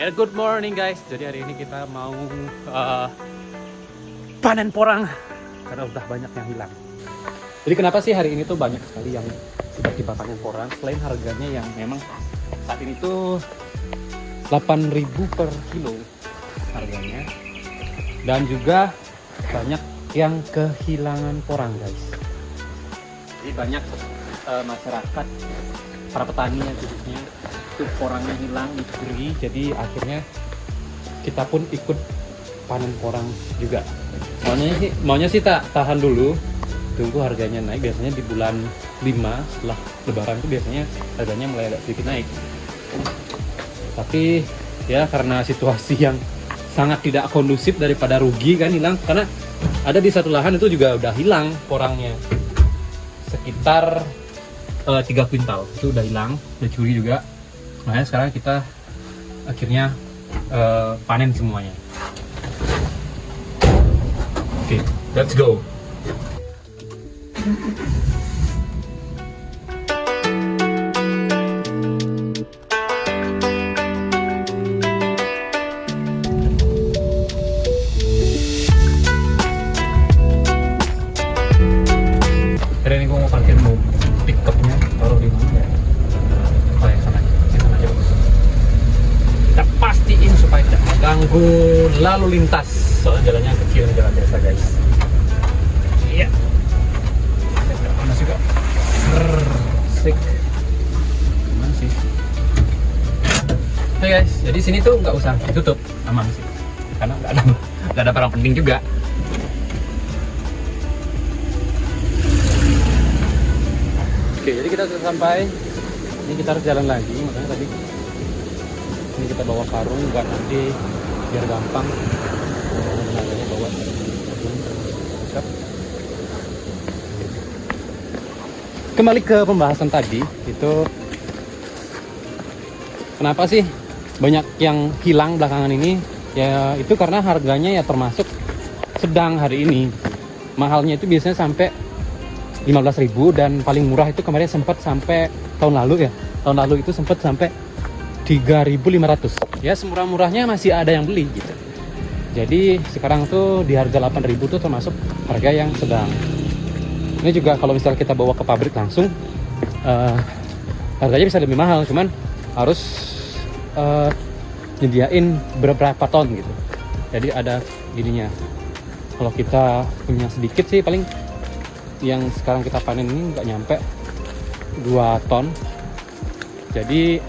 Good morning guys. Jadi hari ini kita mau panen porang karena udah banyak yang hilang. Jadi kenapa sih hari ini tuh banyak sekali yang tiba-tiba panen porang? Selain harganya yang memang saat ini tuh 8.000 per kilo harganya, dan juga banyak yang kehilangan porang guys. Jadi banyak masyarakat, para petani yang khususnya itu porangnya hilang, dicuri. Jadi akhirnya kita pun ikut panen porang juga. Maunya sih tak tahan dulu, tunggu harganya naik. Biasanya di bulan 5 setelah lebaran itu biasanya harganya mulai agak sedikit naik. Tapi ya karena situasi yang sangat tidak kondusif, daripada rugi kan hilang. Karena ada di satu lahan itu juga udah hilang porangnya sekitar 3 kuintal itu udah hilang, udah curi juga. Makanya sekarang kita akhirnya panen semuanya. Oke, let's go. Hari ini gue mau parkir pickupnya, taruh di mana ya? Oh ya, sana aja bagus. Kita pastiin supaya tidak mengganggu lalu lintas, soalnya jalannya kecil, jalan biasa guys. Iya. Tidak panas juga. Sik. Gimana sih? Oke guys, jadi sini tuh nggak usah ditutup, aman sih, karena nggak ada barang penting juga. Oke, jadi kita sudah sampai. Ini kita harus jalan lagi, makanya tadi ini kita bawa karung, buat nanti biar gampang. Tenaganya bawa. Kembali ke pembahasan tadi, itu kenapa sih banyak yang hilang belakangan ini? Ya itu karena harganya ya termasuk sedang hari ini. Mahalnya itu biasanya sampai 15.000, dan paling murah itu kemarin sempat sampai tahun lalu ya. Tahun lalu itu sempat sampai 3.500. Ya semurah-murahnya masih ada yang beli gitu. Jadi sekarang tuh di harga 8.000 tuh termasuk harga yang sedang. Ini juga kalau misalnya kita bawa ke pabrik langsung, harganya bisa lebih mahal, cuman harus nyediain beberapa ton gitu. Jadi ada gininya. Kalau kita punya sedikit sih, paling yang sekarang kita panen ini nggak nyampe 2 ton. Jadi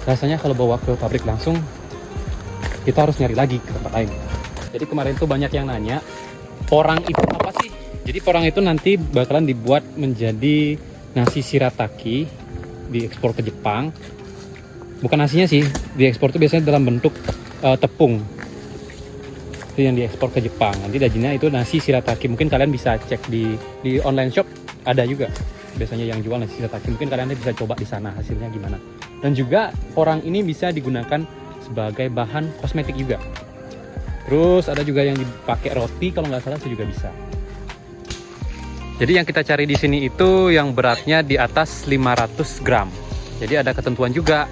rasanya kalau bawa ke pabrik langsung kita harus nyari lagi ke tempat lain. Jadi kemarin tuh banyak yang nanya, porang itu apa sih? Jadi porang itu nanti bakalan dibuat menjadi nasi shirataki, diekspor ke Jepang. Bukan nasinya sih, diekspor itu biasanya dalam bentuk tepung. Itu yang diekspor ke Jepang. Nanti dagingnya itu nasi shirataki. Mungkin kalian bisa cek di online shop, ada juga biasanya yang jual nasi shirataki. Mungkin kalian bisa coba di sana hasilnya gimana. Dan juga porang ini bisa digunakan sebagai bahan kosmetik juga. Terus ada juga yang dipakai roti, kalau nggak salah itu juga bisa. Jadi yang kita cari di sini itu yang beratnya di atas 500 gram. Jadi ada ketentuan juga,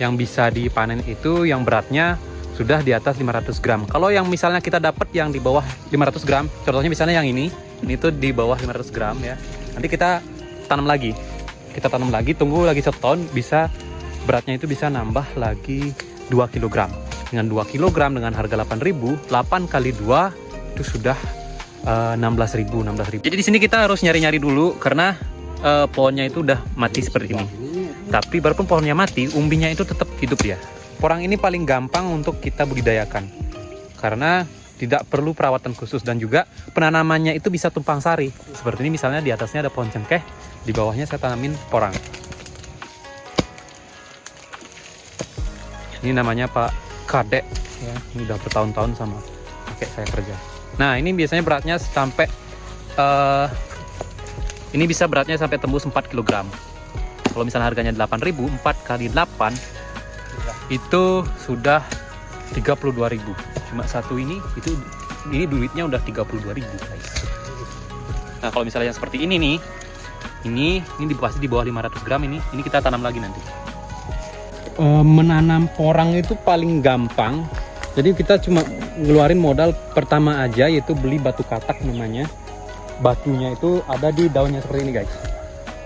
yang bisa dipanen itu yang beratnya sudah di atas 500 gram. Kalau yang misalnya kita dapat yang di bawah 500 gram, contohnya misalnya yang ini tuh di bawah 500 gram ya. Nanti kita tanam lagi. Kita tanam lagi, tunggu lagi setahun, bisa beratnya itu bisa nambah lagi 2 kg. Dengan 2 kg dengan harga 8.000, 8 kali 2 itu sudah 16.000. Jadi di sini kita harus nyari-nyari dulu karena pohonnya itu udah mati seperti ini. Tapi walaupun pohonnya mati, umbinya itu tetap hidup ya. Porang ini paling gampang untuk kita budidayakan karena tidak perlu perawatan khusus, dan juga penanamannya itu bisa tumpang sari. Seperti ini misalnya, di atasnya ada pohon cengkeh, di bawahnya saya tanamin porang. Ini namanya Pak Kadek ya, ini udah bertahun-tahun sama kakek saya kerja. Nah ini biasanya beratnya sampai ini bisa beratnya sampai tembus 4 kg. Kalau misalnya harganya 8.000, 4 kali 8 itu sudah 32.000. Cuma satu ini duitnya udah 32.000 guys. Nah kalau misalnya yang seperti ini nih, ini pasti di bawah 500 gram ini kita tanam lagi nanti. menanam porang itu paling gampang. Jadi kita cuma ngeluarin modal pertama aja, yaitu beli batu katak namanya. Batunya itu ada di daunnya seperti ini guys.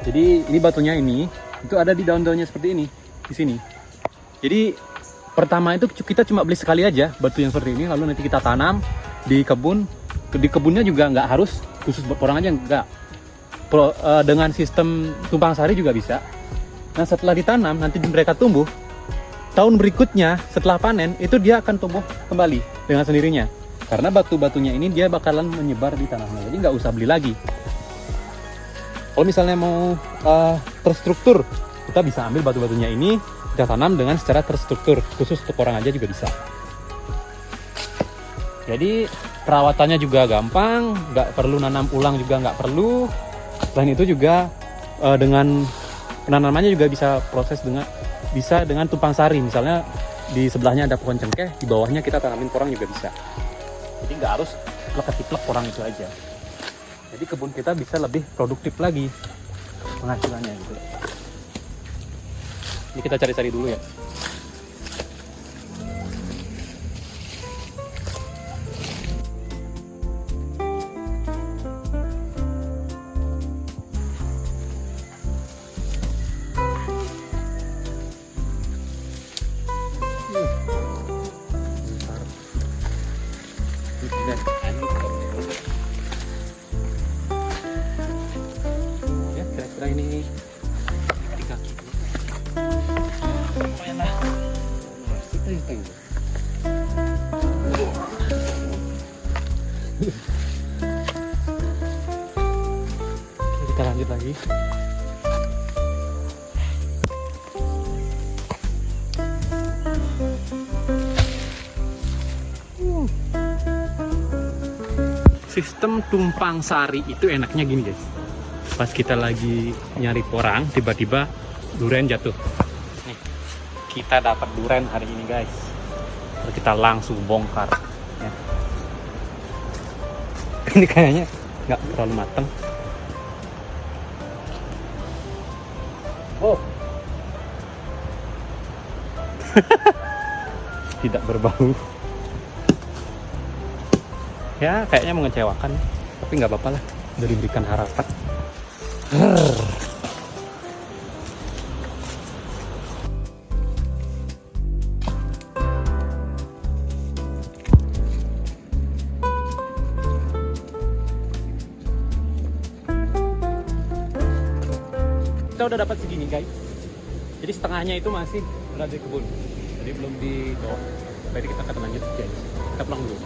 Jadi ini batunya ini itu ada di daun-daunnya seperti ini di sini. Jadi pertama itu kita cuma beli sekali aja batu yang seperti ini, lalu nanti kita tanam di kebun. Di kebunnya juga nggak harus khusus buat porang aja, nggak. Dengan sistem tumpang sari juga bisa. Nah setelah ditanam nanti mereka tumbuh, tahun berikutnya setelah panen itu dia akan tumbuh kembali dengan sendirinya, karena batu-batunya ini dia bakalan menyebar di tanahnya, jadi nggak usah beli lagi. Kalau misalnya mau terstruktur, kita bisa ambil batu-batunya ini, kita tanam dengan secara terstruktur, khusus untuk orang aja juga bisa. Jadi perawatannya juga gampang, nggak perlu nanam ulang juga nggak perlu. Selain itu juga dengan penanamannya juga bisa proses dengan tumpang sari. Misalnya di sebelahnya ada pohon cengkeh, di bawahnya kita tanamin porang juga bisa. Jadi nggak harus plek-plek porang itu aja. Jadi kebun kita bisa lebih produktif lagi penghasilannya gitu. Ini kita cari-cari dulu ya. Ya kira-kira ini 3 kilo. Lumayan lah. Kita lanjut lagi. Sistem tumpang sari itu enaknya gini guys, pas kita lagi nyari porang tiba-tiba duren jatuh. Nih, kita dapat duren hari ini guys, lalu kita langsung bongkar ya. Ini kayaknya nggak terlalu matang. Oh tidak berbau. Ya kayaknya mengecewakan, tapi nggak apa-apa lah, udah diberikan harapan. Kita udah dapat segini guys, jadi setengahnya itu masih berada di kebun, jadi belum di bawah. Jadi kita akan lanjut guys, kita pulang dulu.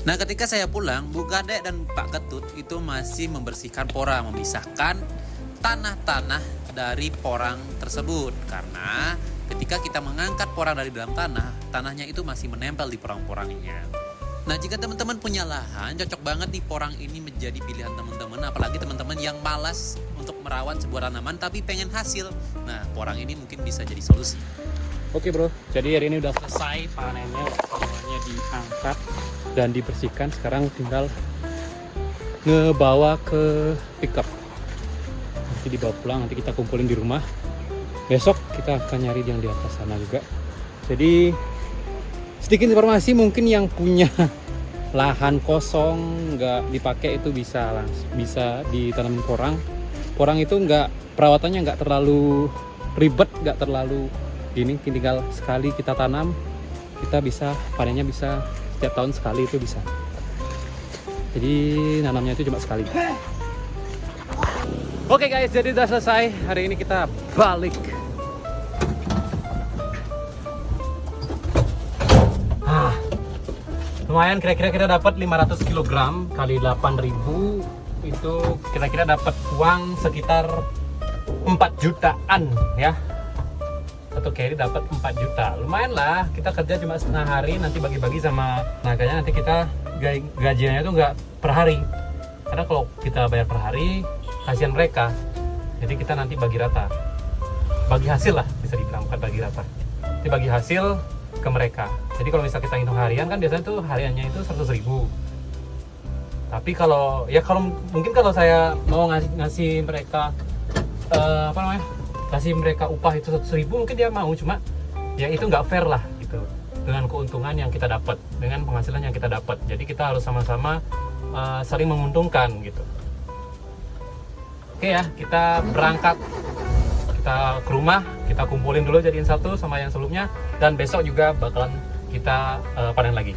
Nah, ketika saya pulang, Bu Gadek dan Pak Ketut itu masih membersihkan porang, memisahkan tanah-tanah dari porang tersebut. Karena ketika kita mengangkat porang dari dalam tanah, tanahnya itu masih menempel di porang-porangnya. Nah, jika teman-teman punya lahan, cocok banget nih porang ini menjadi pilihan teman-teman. Apalagi teman-teman yang malas untuk merawat sebuah tanaman tapi pengen hasil. Nah, porang ini mungkin bisa jadi solusi. Oke bro, jadi hari ini udah selesai panennya, semuanya diangkat dan dibersihkan. Sekarang tinggal ngebawa ke pickup, nanti dibawa pulang, nanti kita kumpulin di rumah. Besok kita akan nyari yang di atas sana juga. Jadi sedikit informasi, mungkin yang punya lahan kosong nggak dipakai itu bisa ditanamin porang. Porang itu perawatannya nggak terlalu ribet, nggak terlalu gini, tinggal sekali kita tanam, kita bisa panennya bisa setiap tahun sekali, itu bisa. Jadi nanamnya itu cuma sekali. Oke guys, jadi udah selesai. Hari ini kita balik. Lumayan, kira-kira kita dapat 500 kg kali 8.000, itu kira-kira dapat uang sekitar 4 jutaan ya. Satu carry dapat 4 juta. Lumayan lah, kita kerja cuma setengah hari, nanti bagi-bagi sama naganya, nanti kita gajiannya itu nggak per hari. Karena kalau kita bayar per hari, kasihan mereka. Jadi kita nanti bagi rata. Bagi hasil lah, bisa dibilang, bukan bagi rata. Jadi bagi hasil ke mereka. Jadi kalau misalnya kita hitung harian kan biasanya tuh hariannya itu 100.000. Tapi kalau mungkin kalau saya mau ngasih mereka kasih mereka upah itu 100.000 mungkin dia mau, cuma ya itu nggak fair lah gitu dengan keuntungan yang kita dapat, dengan penghasilan yang kita dapat. Jadi kita harus sama-sama saling menguntungkan gitu. Oke ya, kita berangkat, kita ke rumah, kita kumpulin dulu jadiin satu sama yang sebelumnya, dan besok juga bakalan kita panen lagi.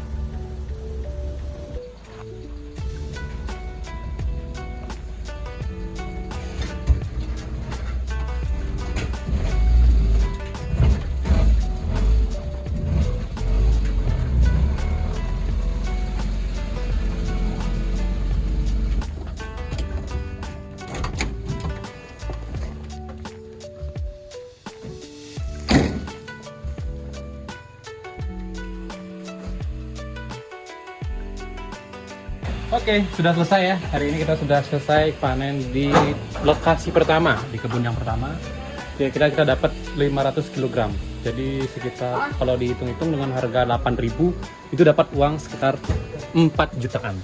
Oke, sudah selesai ya. Hari ini kita sudah selesai panen di lokasi pertama, di kebun yang pertama. Kira-kira kita dapat 500 kg. Jadi sekitar kalau dihitung-hitung dengan harga 8.000 itu dapat uang sekitar 4 jutaan.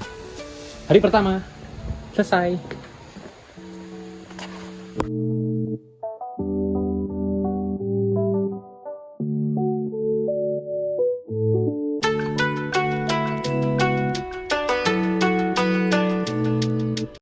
Hari pertama selesai.